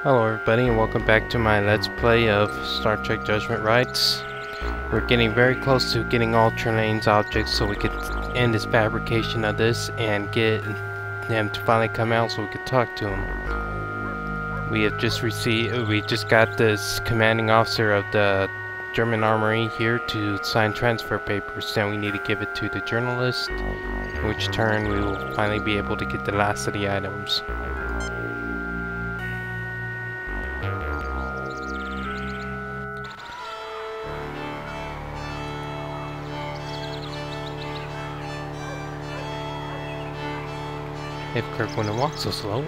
Hello everybody and welcome back to my Let's Play of Star Trek Judgment Rites. We're getting very close to getting all Trelane's objects so we could end this fabrication of this and get him to finally come out so we could talk to him. We just got this commanding officer of the German armory here to sign transfer papers. Now we need to give it to the journalist, in which turn we will finally be able to get the last of the items. If Kirk wouldn't walk so slow.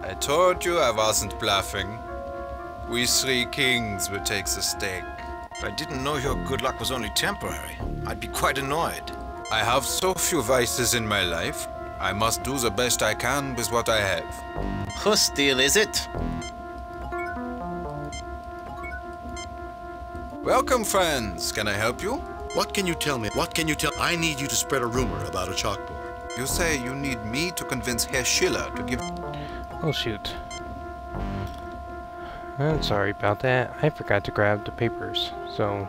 I told you I wasn't bluffing. We three kings will take the stake. I didn't know your good luck was only temporary. I'd be quite annoyed. I have so few vices in my life. I must do the best I can with what I have. Whose deal is it? Welcome, friends. Can I help you? What can you tell me? What can you tell? I need you to spread a rumor about a chalkboard. You say you need me to convince Herr Schiller to give... Oh shoot. I'm sorry about that. I forgot to grab the papers, so...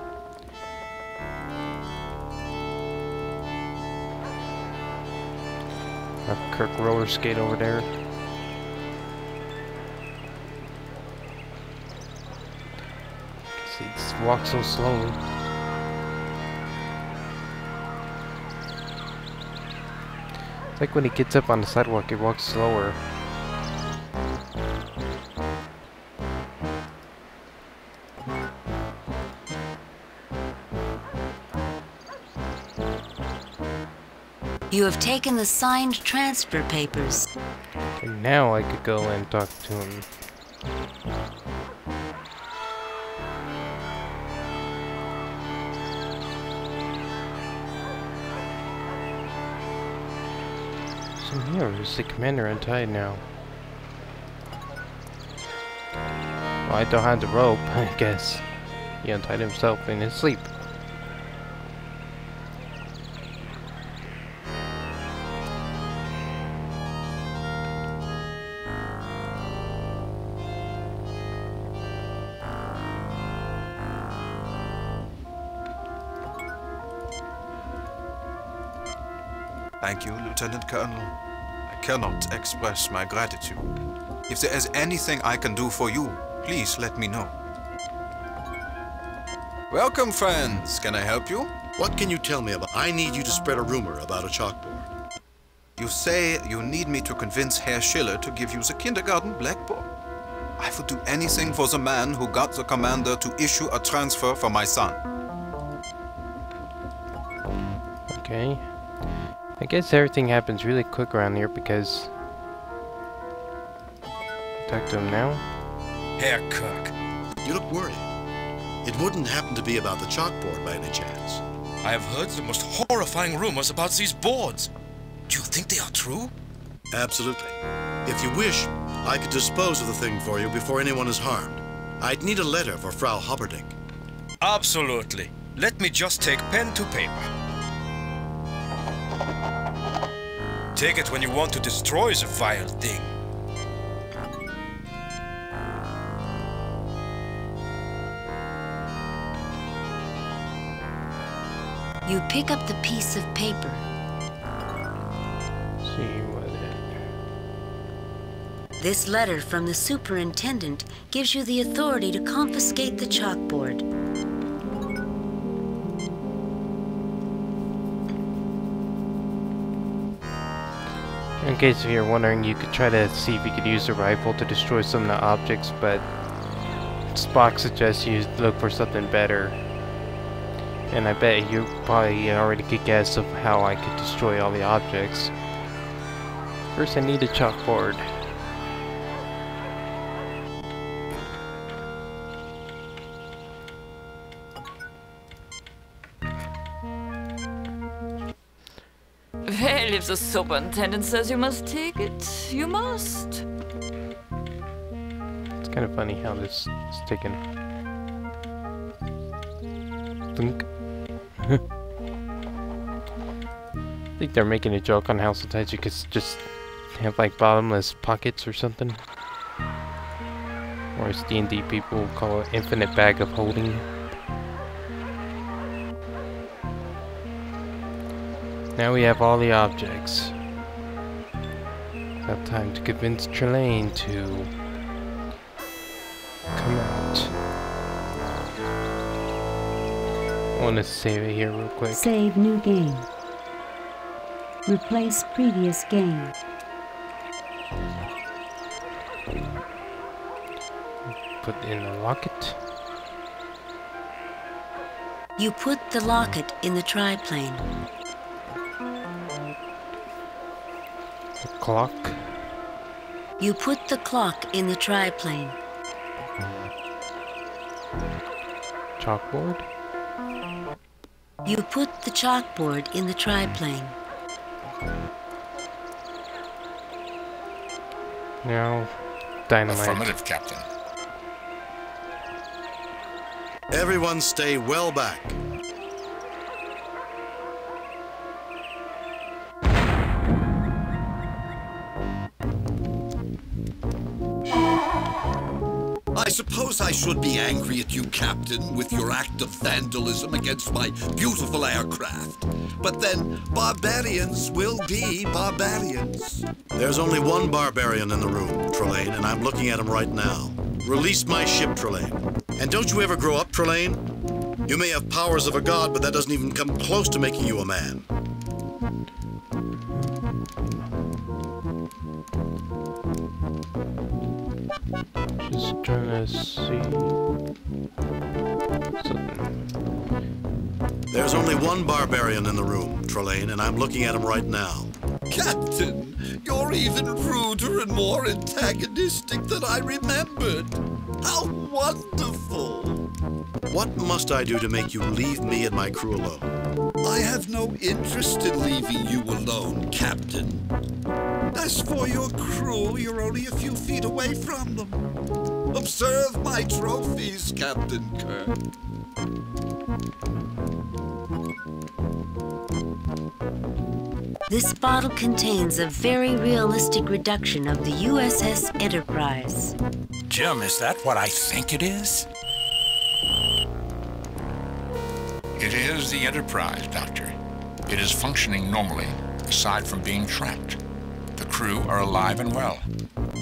Have Kirk roller skate over there. He walks so slowly. It's like when he gets up on the sidewalk, he walks slower. You have taken the signed transfer papers. And now I could go and talk to him. So here is the commander untied now. Well, I don't have the rope, I guess. He untied himself in his sleep. Thank you, Lieutenant Colonel. I cannot express my gratitude. If there is anything I can do for you, please let me know. Welcome, friends. Can I help you? What can you tell me about? I need you to spread a rumor about a chalkboard. You say you need me to convince Herr Schiller to give you the kindergarten blackboard. I would do anything for the man who got the commander to issue a transfer for my son. Okay. I guess everything happens really quick around here because... Talk to him now. Herr Kirk, You look worried. It wouldn't happen to be about the chalkboard by any chance. I have heard the most horrifying rumors about these boards. Do you think they are true? Absolutely. If you wish, I could dispose of the thing for you before anyone is harmed. I'd need a letter for Frau Hopperdink. Absolutely. Let me just take pen to paper. Take it when you want to destroy the vile thing. You pick up the piece of paper. See what it... This letter from the superintendent gives you the authority to confiscate the chalkboard. In case if you're wondering, you could try to see if you could use the rifle to destroy some of the objects, but Spock suggests you look for something better. And I bet you probably already could guess of how I could destroy all the objects. First I need a chalkboard. Well, if the superintendent says you must take it, you must. It's kind of funny how this is taken. Thunk. I think they're making a joke on how sometimes you could just have like bottomless pockets or something. Or as D&D people call it, infinite bag of holding. Now we have all the objects. It's now time to convince Trelane to come out. I want to save it here real quick. Save new game. Replace previous game. Put in the locket. You put the locket in the triplane. The clock. You put the clock in the triplane. Chalkboard. You put the chalkboard in the triplane. Now, dynamite. Affirmative, Captain. Everyone stay well back. I suppose I should be angry at you, Captain, with your act of vandalism against my beautiful aircraft. But then, barbarians will be barbarians. There's only one barbarian in the room, Trelane, and I'm looking at him right now. Release my ship, Trelane. And don't you ever grow up, Trelane? You may have powers of a god, but that doesn't even come close to making you a man. Just trying to see something. There's only one barbarian in the room, Trelane, and I'm looking at him right now. Captain, you're even ruder and more antagonistic than I remembered. How wonderful! What must I do to make you leave me and my crew alone? I have no interest in leaving you alone, Captain. As for your crew, you're only a few feet away from them. Observe my trophies, Captain Kirk. This bottle contains a very realistic reduction of the USS Enterprise. Jim, is that what I think it is? It is the Enterprise, Doctor. It is functioning normally, aside from being trapped. The crew are alive and well.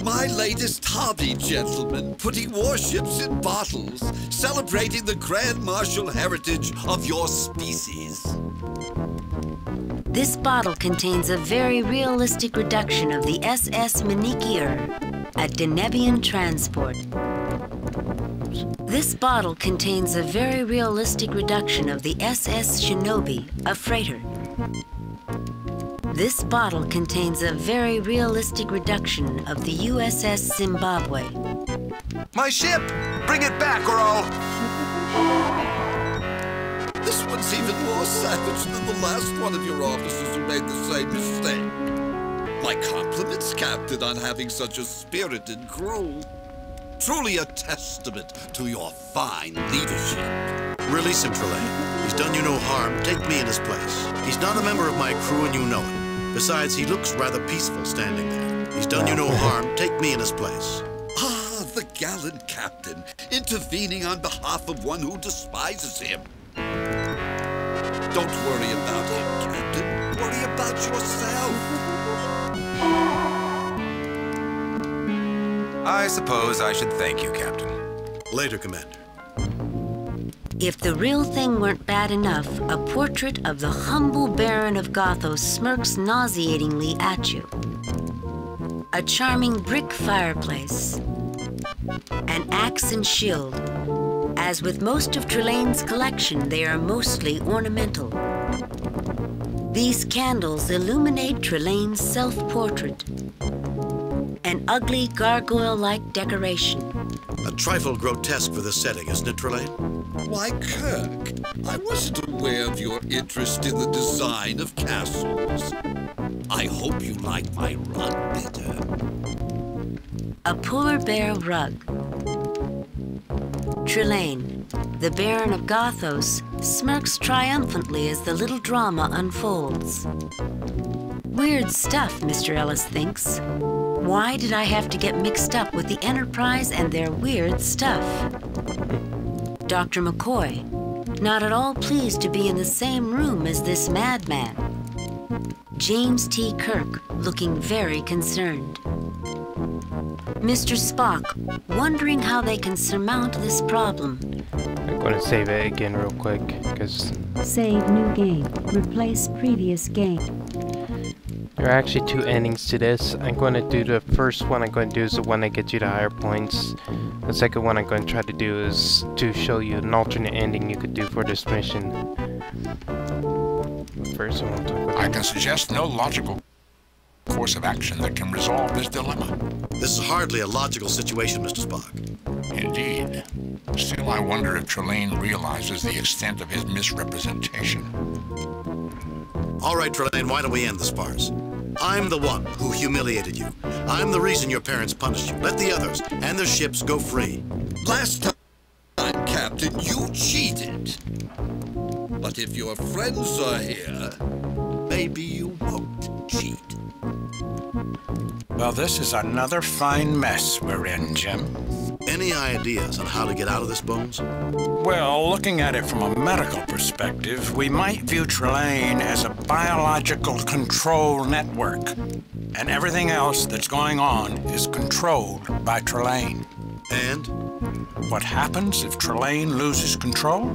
My latest hobby, gentlemen, putting warships in bottles, celebrating the grand martial heritage of your species. This bottle contains a very realistic reduction of the SS Manikier, a Denebian transport. This bottle contains a very realistic reduction of the SS Shinobi, a freighter. This bottle contains a very realistic reduction of the USS Zimbabwe. My ship! Bring it back or I'll... This one's even more savage than the last one of your officers who made the same mistake. My compliments, Captain, on having such a spirited crew. Truly a testament to your fine leadership. Release him, Trelane. He's done you no harm. Take me in his place. He's not a member of my crew and you know it. Besides, he looks rather peaceful standing there. He's done you no harm. Take me in his place. Ah, the gallant captain, intervening on behalf of one who despises him. Don't worry about him, Captain. Worry about yourself. I suppose I should thank you, Captain. Later, Commander. If the real thing weren't bad enough, a portrait of the humble Baron of Gothos smirks nauseatingly at you. A charming brick fireplace. An axe and shield. As with most of Trelane's collection, they are mostly ornamental. These candles illuminate Trelane's self-portrait. An ugly gargoyle-like decoration. A trifle grotesque for this setting, isn't it, Trelane? Why, Kirk, I wasn't aware of your interest in the design of castles. I hope you like my rug better. A polar bear rug. Trelane, the Baron of Gothos, smirks triumphantly as the little drama unfolds. Weird stuff, Mr. Ellis thinks. Why did I have to get mixed up with the Enterprise and their weird stuff? Dr. McCoy, not at all pleased to be in the same room as this madman. James T. Kirk, looking very concerned. Mr. Spock, wondering how they can surmount this problem. I'm going to save it again real quick, because... Save new game. Replace previous game. There are actually two endings to this. I'm going to do the first one I'm going to do is the one that gets you to higher points. The second one I'm going to try to do is to show you an alternate ending you could do for this mission. First, I want to talk about I can suggest no logical course of action that can resolve this dilemma. This is hardly a logical situation, Mr. Spock. Indeed. Still, I wonder if Trelane realizes the extent of his misrepresentation. All right, Trelane, why don't we end this farce? I'm the one who humiliated you. I'm the reason your parents punished you. Let the others and their ships go free. Last time, Captain, you cheated. But if your friends are here, maybe you won't cheat. Well, this is another fine mess we're in, Jim. Any ideas on how to get out of this, Bones? Well, looking at it from a medical perspective, we might view Trelane as a biological control network. And everything else that's going on is controlled by Trelane. And? What happens if Trelane loses control?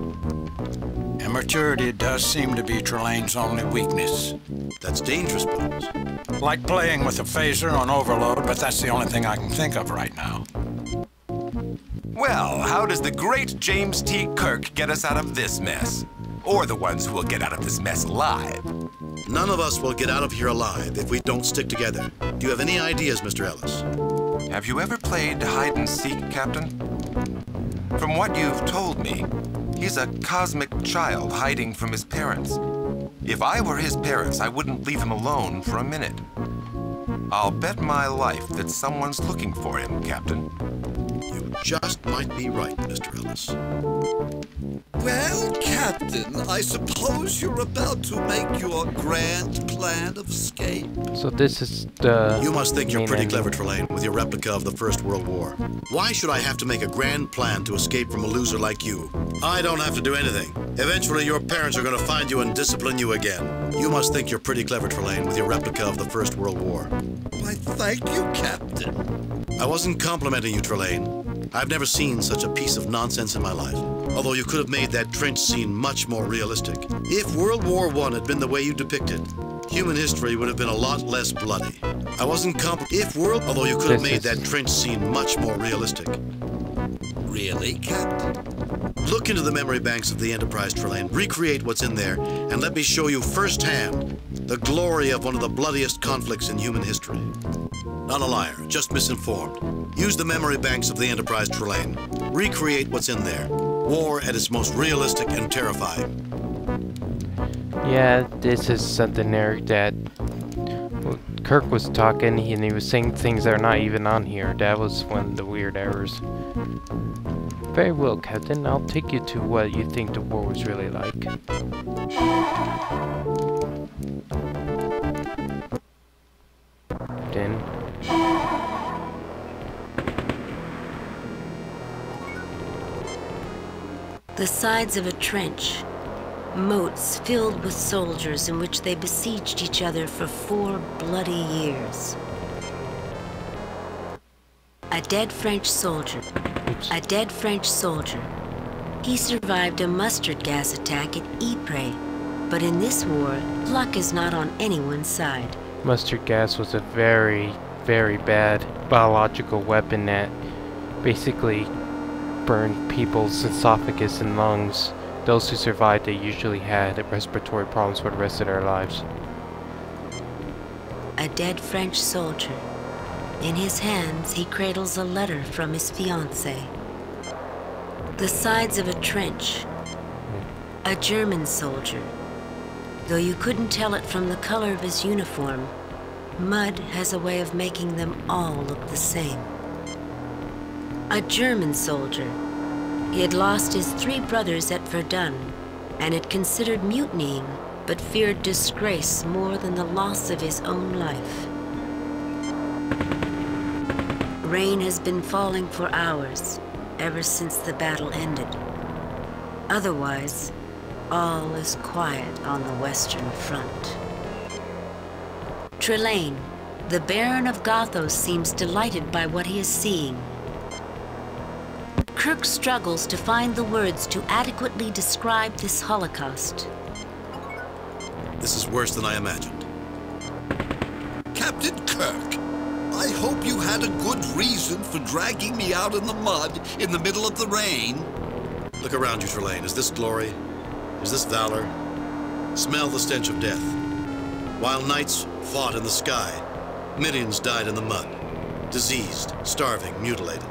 Immaturity does seem to be Trelane's only weakness. That's dangerous, Bones. Like playing with a phaser on overload, but that's the only thing I can think of right now. Well, how does the great James T. Kirk get us out of this mess? Or the ones who will get out of this mess alive? None of us will get out of here alive if we don't stick together. Do you have any ideas, Mr. Ellis? Have you ever played hide and seek, Captain? From what you've told me, he's a cosmic child hiding from his parents. If I were his parents, I wouldn't leave him alone for a minute. I'll bet my life that someone's looking for him, Captain. You just might be right, Mr. Ellis. Well, Captain, I suppose you're about to make your grand plan of escape. So this is the... You must think you're main pretty ending. clever, Trelane, with your replica of the First World War. Why should I have to make a grand plan to escape from a loser like you? I don't have to do anything. Eventually, your parents are going to find you and discipline you again. You must think you're pretty clever, Trelane, with your replica of the First World War. Why, thank you, Captain. I wasn't complimenting you, Trelane. I've never seen such a piece of nonsense in my life. Although you could have made that trench scene much more realistic. If World War I had been the way you depicted, human history would have been a lot less bloody. I wasn't although you could have made that trench scene much more realistic. Really, Captain? Look into the memory banks of the Enterprise, Trelane. Recreate what's in there, and let me show you firsthand the glory of one of the bloodiest conflicts in human history. Not a liar, just misinformed. Use the memory banks of the Enterprise, Trelane. Recreate what's in there. War at its most realistic and terrifying. Yeah, this is something there that Kirk was talking and he was saying things that are not even on here. That was one of the weird errors. Very well, Captain. I'll take you to what you think the war was really like. Then... The sides of a trench. Moats filled with soldiers in which they besieged each other for 4 bloody years. A dead French soldier. A dead French soldier. He survived a mustard gas attack at Ypres. But in this war, luck is not on anyone's side. Mustard gas was a very, very bad biological weapon that basically burned people's esophagus and lungs. Those who survived it usually had respiratory problems for the rest of their lives. A dead French soldier. In his hands, he cradles a letter from his fiancée. The sides of a trench. A German soldier. Though you couldn't tell it from the color of his uniform, mud has a way of making them all look the same. A German soldier. He had lost his 3 brothers at Verdun, and had considered mutinying, but feared disgrace more than the loss of his own life. Rain has been falling for hours, ever since the battle ended. Otherwise, all is quiet on the Western Front. Trelane, the Baron of Gothos, seems delighted by what he is seeing. Kirk struggles to find the words to adequately describe this Holocaust. This is worse than I imagined. Captain Kirk, I hope you had a good reason for dragging me out in the mud in the middle of the rain. Look around you, Trelane. Is this glory? Is this valor? Smell the stench of death. While knights fought in the sky, millions died in the mud. Diseased, starving, mutilated.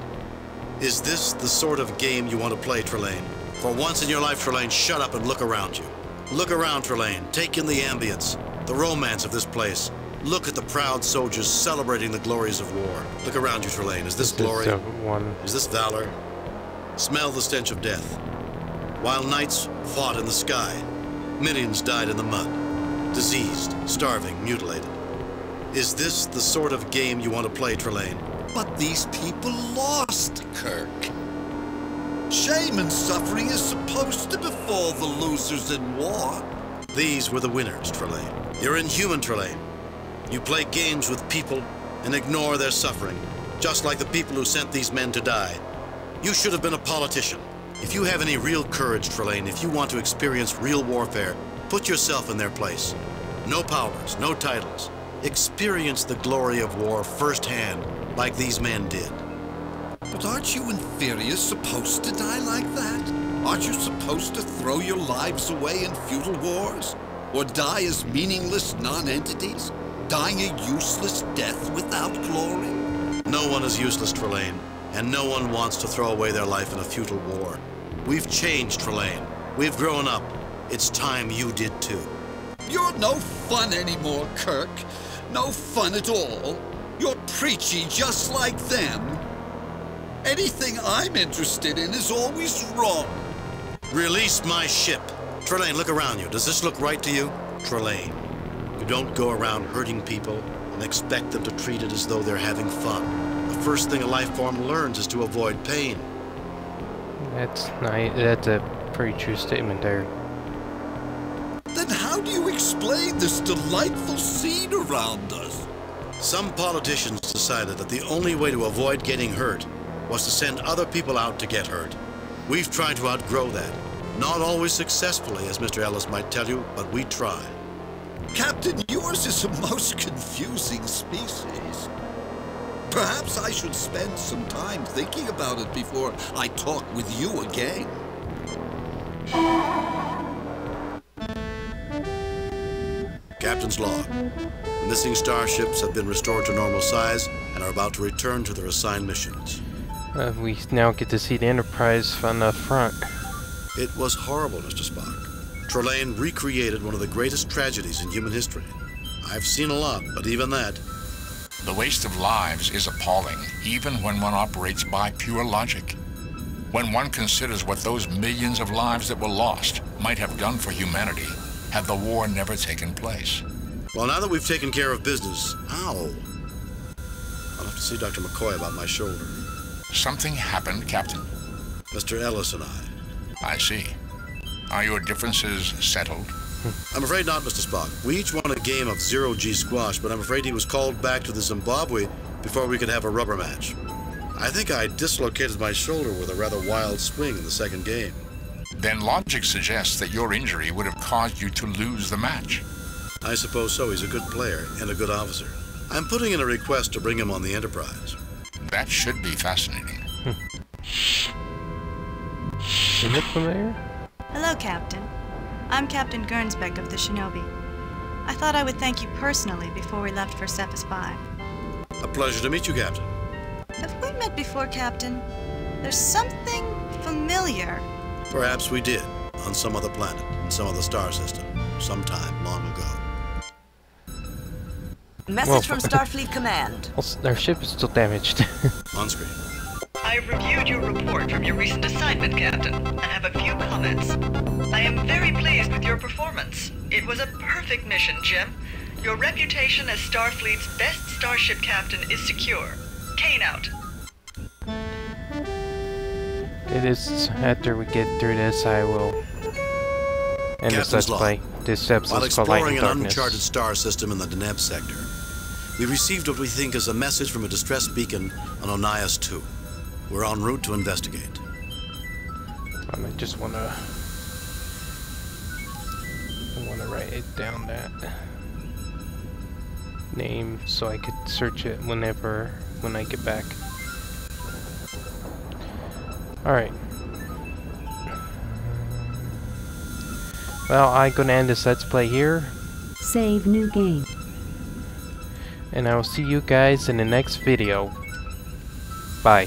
Is this the sort of game you want to play, Trelane? For once in your life, Trelane, shut up and look around you. Look around, Trelane. Take in the ambience, the romance of this place. Look at the proud soldiers celebrating the glories of war. Look around you, Trelane. Is this glory? Is this valor? Smell the stench of death. While knights fought in the sky, millions died in the mud. Diseased, starving, mutilated. Is this the sort of game you want to play, Trelane? But these people lost, Kirk. Shame and suffering is supposed to befall the losers in war. These were the winners, Trelane. You're inhuman, Trelane. You play games with people and ignore their suffering, just like the people who sent these men to die. You should have been a politician. If you have any real courage, Trelane, if you want to experience real warfare, put yourself in their place. No powers, no titles. Experience the glory of war firsthand, like these men did. But aren't you inferiors supposed to die like that? Aren't you supposed to throw your lives away in futile wars? Or die as meaningless non-entities? Dying a useless death without glory? No one is useless, Trelane, and no one wants to throw away their life in a futile war. We've changed, Trelane. We've grown up. It's time you did too. You're no fun anymore, Kirk. No fun at all. You're preachy just like them. Anything I'm interested in is always wrong. Release my ship. Trelane, look around you. Does this look right to you? Trelane, you don't go around hurting people and expect them to treat it as though they're having fun. The first thing a life form learns is to avoid pain. That's nice. That's a pretty true statement there. Then how do you explain this delightful scene around us? Some politicians decided that the only way to avoid getting hurt was to send other people out to get hurt. We've tried to outgrow that. Not always successfully, as Mr. Ellis might tell you, but we try. Captain, yours is a most confusing species. Perhaps I should spend some time thinking about it before I talk with you again. Captain's log. Missing starships have been restored to normal size and are about to return to their assigned missions. We now get to see the Enterprise on the front. It was horrible, Mr. Spock. Trelane recreated one of the greatest tragedies in human history. I've seen a lot, but even that... The waste of lives is appalling, even when one operates by pure logic. When one considers what those millions of lives that were lost might have done for humanity had the war never taken place. Well, now that we've taken care of business... Ow! I'll have to see Dr. McCoy about my shoulder. Something happened, Captain? Mr. Ellis and I see. Are your differences settled? I'm afraid not, Mr. Spock. We each won a game of zero-G squash, but I'm afraid he was called back to the Zimbabwe before we could have a rubber match. I think I dislocated my shoulder with a rather wild swing in the second game. Then logic suggests that your injury would have caused you to lose the match. I suppose so. He's a good player and a good officer. I'm putting in a request to bring him on the Enterprise. That should be fascinating. Isn't it familiar? Hello, Captain. I'm Captain Gernsbeck of the Shinobi. I thought I would thank you personally before we left for Cephas 5. A pleasure to meet you, Captain. Have we met before, Captain? There's something familiar. Perhaps we did, on some other planet, in some other star system, sometime long ago. Message from Starfleet Command. Well, their ship is still damaged. On screen. I've reviewed your report from your recent assignment, Captain, and have a few comments. I am very pleased with your performance. It was a perfect mission, Jim. Your reputation as Starfleet's best starship captain is secure. Kane out. It is after we get through this, I will end this Let's Play. This episode While is called Light exploring and an Darkness. uncharted star system in the Deneb sector, we received what we think is a message from a distress beacon on Onias 2. We're en route to investigate. I just wanna write it down, that name, so I could search it when I get back. Alright. Well, I'm gonna end this Let's Play here. Save new game. And I will see you guys in the next video. Bye.